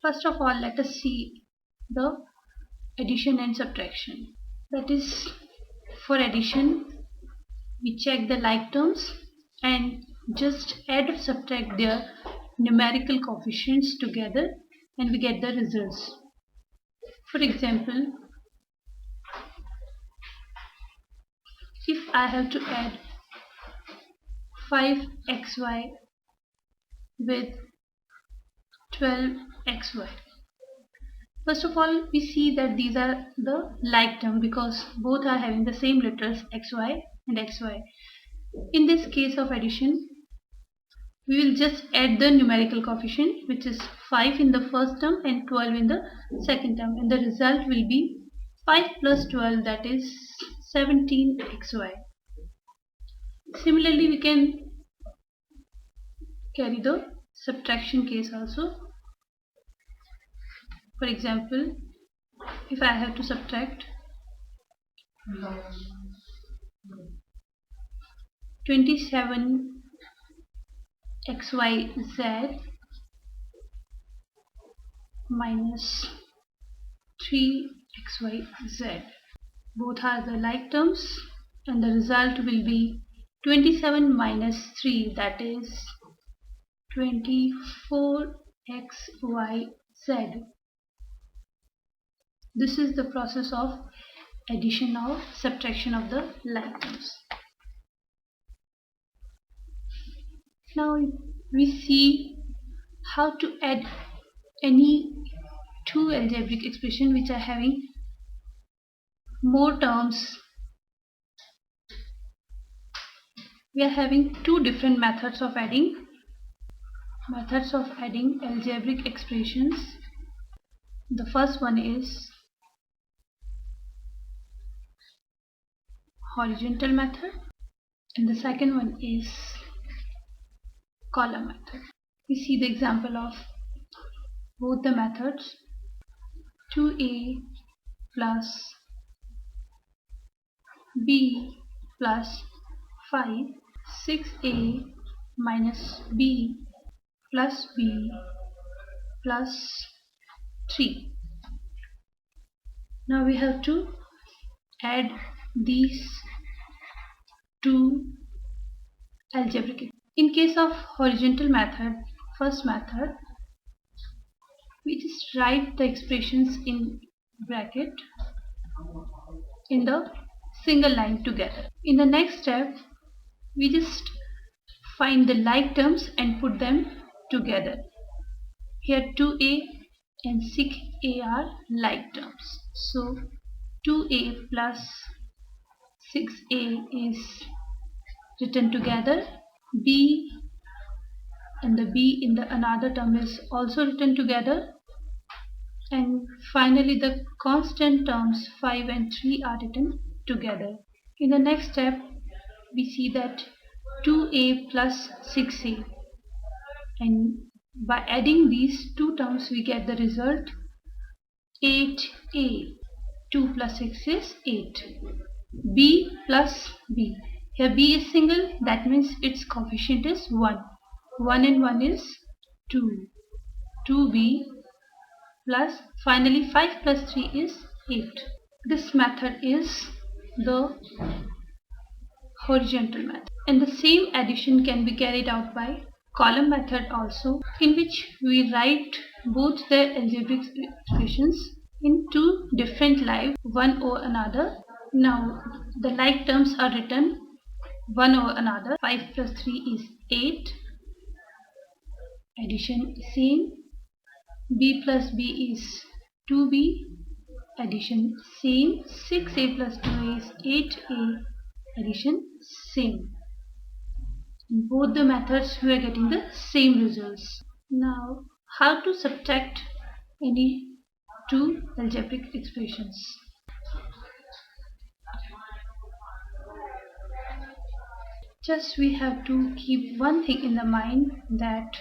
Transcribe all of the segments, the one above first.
First of all, let us see the addition and subtraction. That is, for addition, we check the like terms and just add or subtract their numerical coefficients together and we get the results. For example, if I have to add 5xy with 12xy, first of all, we see that these are the like term because both are having the same letters xy and xy. In this case of addition, we will just add the numerical coefficient, which is 5 in the first term and 12 in the second term, and the result will be 5 plus 12, that is 17xy. Similarly, we can carry the subtraction case also. For example, if I have to subtract 27 xyz minus 3xyz. Both are the like terms and the result will be 27 minus 3, that is 24xyz. This is the process of addition or subtraction of the like terms. Now we see how to add any two algebraic expressions which are having more terms. We are having two different methods of adding algebraic expressions. The first one is horizontal method and the second one is column method. We see the example of both the methods. 2a plus b plus 5, 6a minus b plus b plus 3. Now we have to add these two algebraic. In case of horizontal method, first method, we just write the expressions in bracket in the single line together. In the next step, we just find the like terms and put them together. Here 2a and 6a are like terms. So 2a plus 6a is written together. B and the b in the another term is also written together. And finally the constant terms 5 and 3 are written together. In the next step, we see that 2a plus 6a, and by adding these two terms we get the result 8a. 2 plus 6 is 8. B plus b. Here b is single, that means its coefficient is 1. 1 and 1 is 2. 2b plus finally 5 plus 3 is 8. This method is the horizontal method. And the same addition can be carried out by column method also, in which we write both the algebraic expressions in two different lines, one over another. Now the like terms are written one over another. 5 plus 3 is 8. Addition same. B plus b is 2b. Addition same. 6a plus 2a is 8a. Addition same. In both the methods we are getting the same results. Now how to subtract any two algebraic expressions. Just we have to keep one thing in the mind, that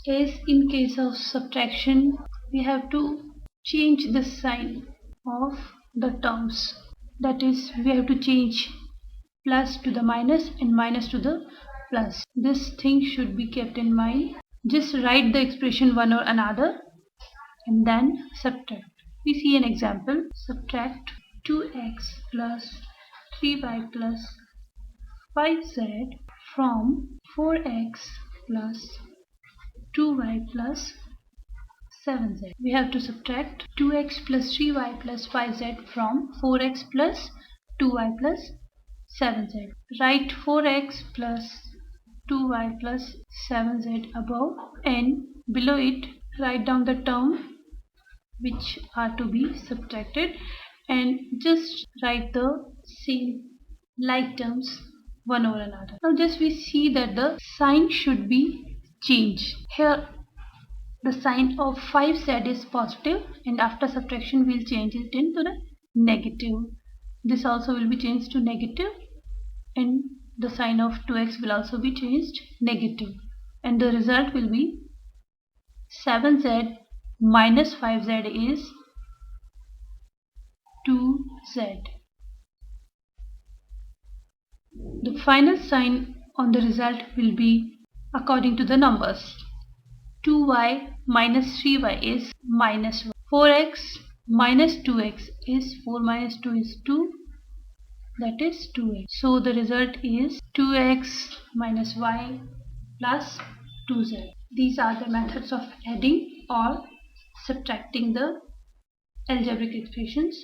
is in case of subtraction we have to change the sign of the terms. That is, we have to change plus to the minus and minus to the plus. This thing should be kept in mind. Just write the expression one or another and then subtract. We see an example. Subtract 2x plus 3y plus 5z from 4x plus 2y plus 7z. We have to subtract 2x plus 3y plus 5z from 4x plus 2y plus 7z. Write 4x plus 2y plus 7z above, and below it write down the term which are to be subtracted, and just write the same like terms one over another. Now just we see that the sign should be changed. Here the sign of 5z is positive, and after subtraction we'll change it into the negative. This also will be changed to negative, and the sign of 2x will also be changed negative, and the result will be 7z minus 5z is 2z. The final sign on the result will be according to the numbers. 2y minus 3y is minus 1. 4x minus 2x is 4 minus 2 is 2, that is 2x. So the result is 2x minus y plus 2z. These are the methods of adding or subtracting the algebraic expressions.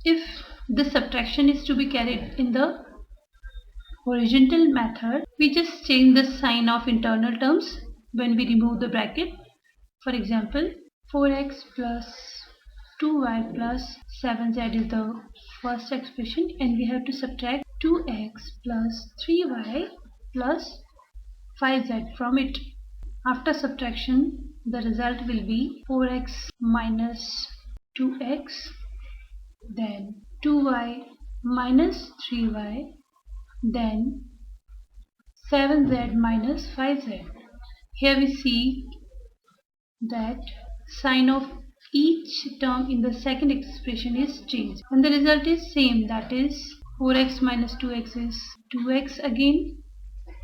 If the subtraction is to be carried in the horizontal method, we just change the sign of internal terms when we remove the bracket. For example, 4x plus 2y plus 7z is the first expression, and we have to subtract 2x plus 3y plus 5z from it. After subtraction, the result will be 4x minus 2x, then 2y minus 3y, then 7z minus 5z. Here we see that sign of each term in the second expression is changed, and the result is same, that is 4x minus 2x is 2x again,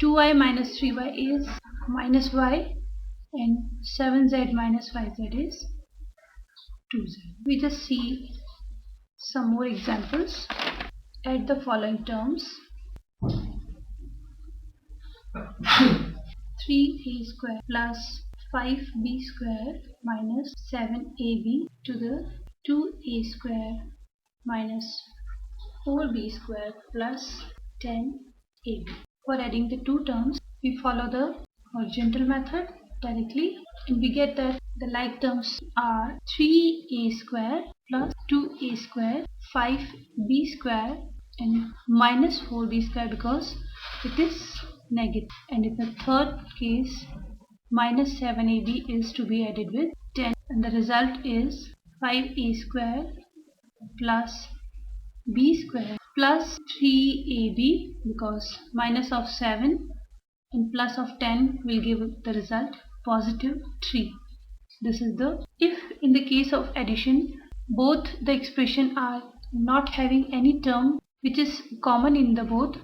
2y minus 3y is minus y, and 7z minus 5z is 2z. We just see some more examples. Add the following terms. 3a square plus 5b square minus 7ab to the 2a square minus 4b square plus 10ab. For adding the two terms, we follow the horizontal method directly, and we get that the like terms are 3a square plus 2a square, 5b square, and minus 4b square because it is negative. And in the third case, minus 7ab is to be added with 10, and the result is 5a square plus b square plus 3ab, because minus of 7 and plus of 10 will give the result positive 3. This is the, if in the case of addition both the expression are not having any term which is common in the both,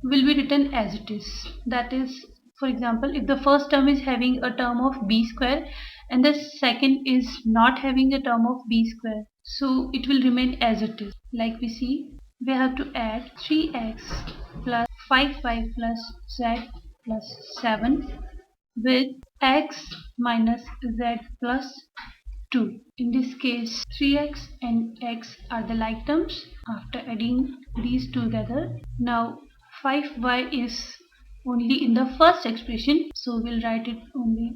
will be written as it is. That is, for example, if the first term is having a term of b square and the second is not having a term of b square, so it will remain as it is. Like we see, we have to add 3x plus 5y plus z plus 7 with x minus z plus 2. In this case, 3x and x are the like terms. After adding these together, now 5y is only in the first expression, so we'll write it only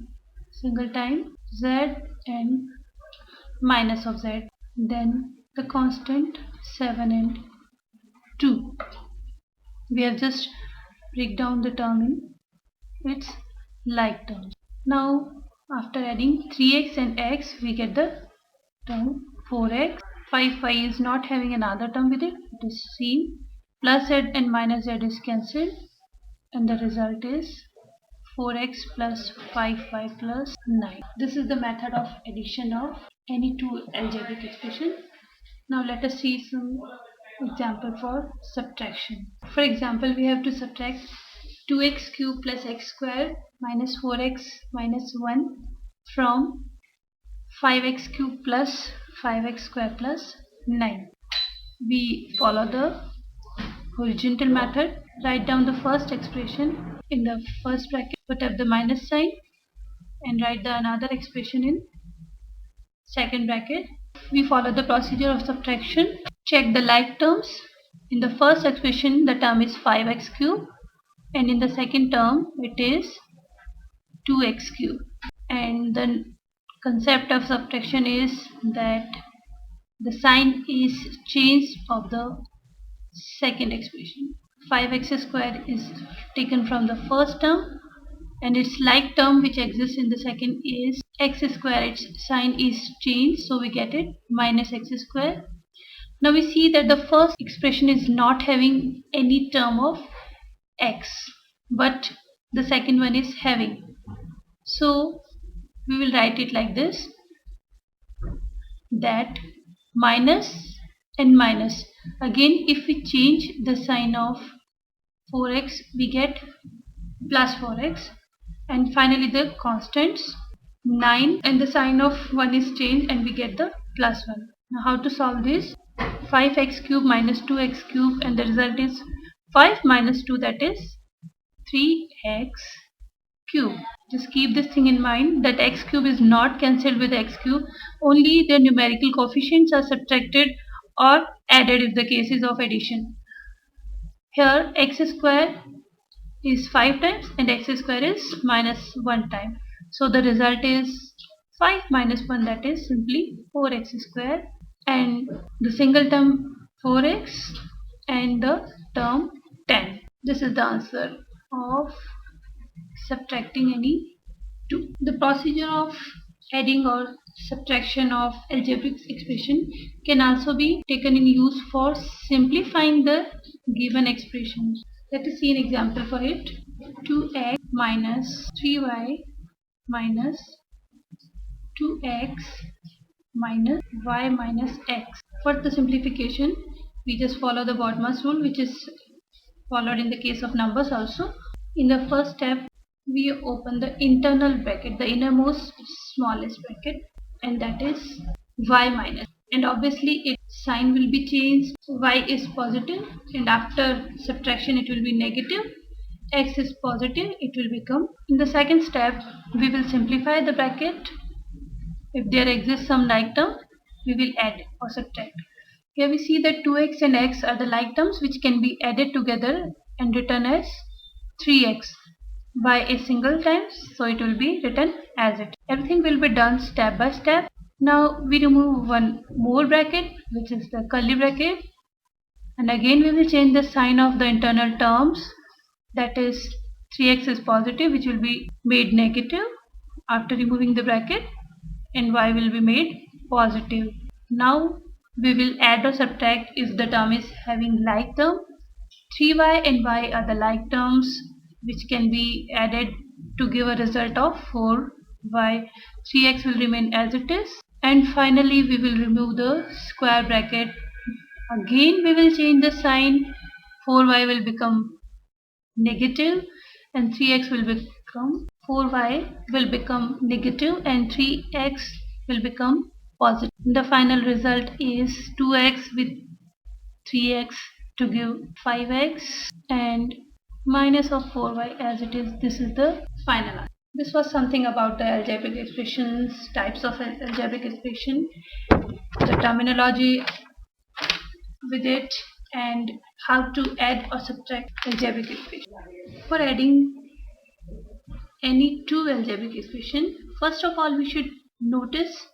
single time, z and minus of z, then the constant 7 and 2. We have just break down the term in its like terms. Now after adding 3x and x, we get the term 4x. 5y is not having another term with it, it is same. Plus z and minus z is cancelled, and the result is 4x plus 5y plus 9. This is the method of addition of any two algebraic expression. Now let us see some example for subtraction. For example, we have to subtract 2x cube plus x square minus 4x minus 1 from 5x cube plus 5x square plus 9. We follow the horizontal method. Write down the first expression in the first bracket, put up the minus sign and write the another expression in second bracket. We follow the procedure of subtraction. Check the like terms. In the first expression the term is 5x cube and in the second term it is 2x cube. And the concept of subtraction is that the sign is changed of the second expression. 5x square is taken from the first term and its like term which exists in the second is x square. Its sign is changed, so we get it minus x square. Now we see that the first expression is not having any term of x, but the second one is having. So we will write it like this, that minus and minus. Again, if we change the sign of 4x, we get plus 4x. And finally the constants 9 and the sign of 1 is changed and we get the plus 1. Now how to solve this? 5x cube minus 2x cube and the result is 5 minus 2, that is 3x cube. Just keep this thing in mind that x cube is not cancelled with x cube, only the numerical coefficients are subtracted or added if the case is of addition. Here x square is 5 times and x square is minus 1 time. So the result is 5 minus 1, that is simply 4x square, and the single term 4x and the term 10. This is the answer of subtracting any two. The procedure of adding or subtraction of algebraic expression can also be taken in use for simplifying the given expression. Let us see an example for it. 2x minus 3y minus 2x minus y minus x. For the simplification, we just follow the BODMAS rule, which is followed in the case of numbers also. In the first step, we open the internal bracket, the innermost smallest bracket, and that is y minus. And obviously its sign will be changed. Y is positive and after subtraction it will be negative. X is positive, it will become. In the second step, we will simplify the bracket. If there exists some like term, we will add or subtract. Here we see that 2x and x are the like terms which can be added together and written as 3x. Y is single times, so it will be written as it. Everything will be done step by step. Now we remove one more bracket, which is the curly bracket, and again we will change the sign of the internal terms. That is 3x is positive, which will be made negative after removing the bracket, and y will be made positive. Now we will add or subtract if the term is having like term. 3y and y are the like terms which can be added to give a result of 4y. 3x will remain as it is, and finally we will remove the square bracket. Again we will change the sign. 4y will become negative and 3x will become 4y will become negative and 3x will become positive. The final result is 2x with 3x to give 5x and minus of 4y as it is. This is the final answer. This was something about the algebraic expressions, types of algebraic expression, the terminology with it, and how to add or subtract algebraic expression. For adding any two algebraic expression, first of all we should notice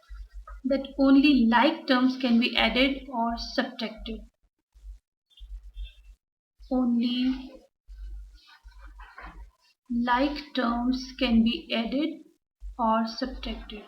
that only like terms can be added or subtracted. Only like terms can be added or subtracted.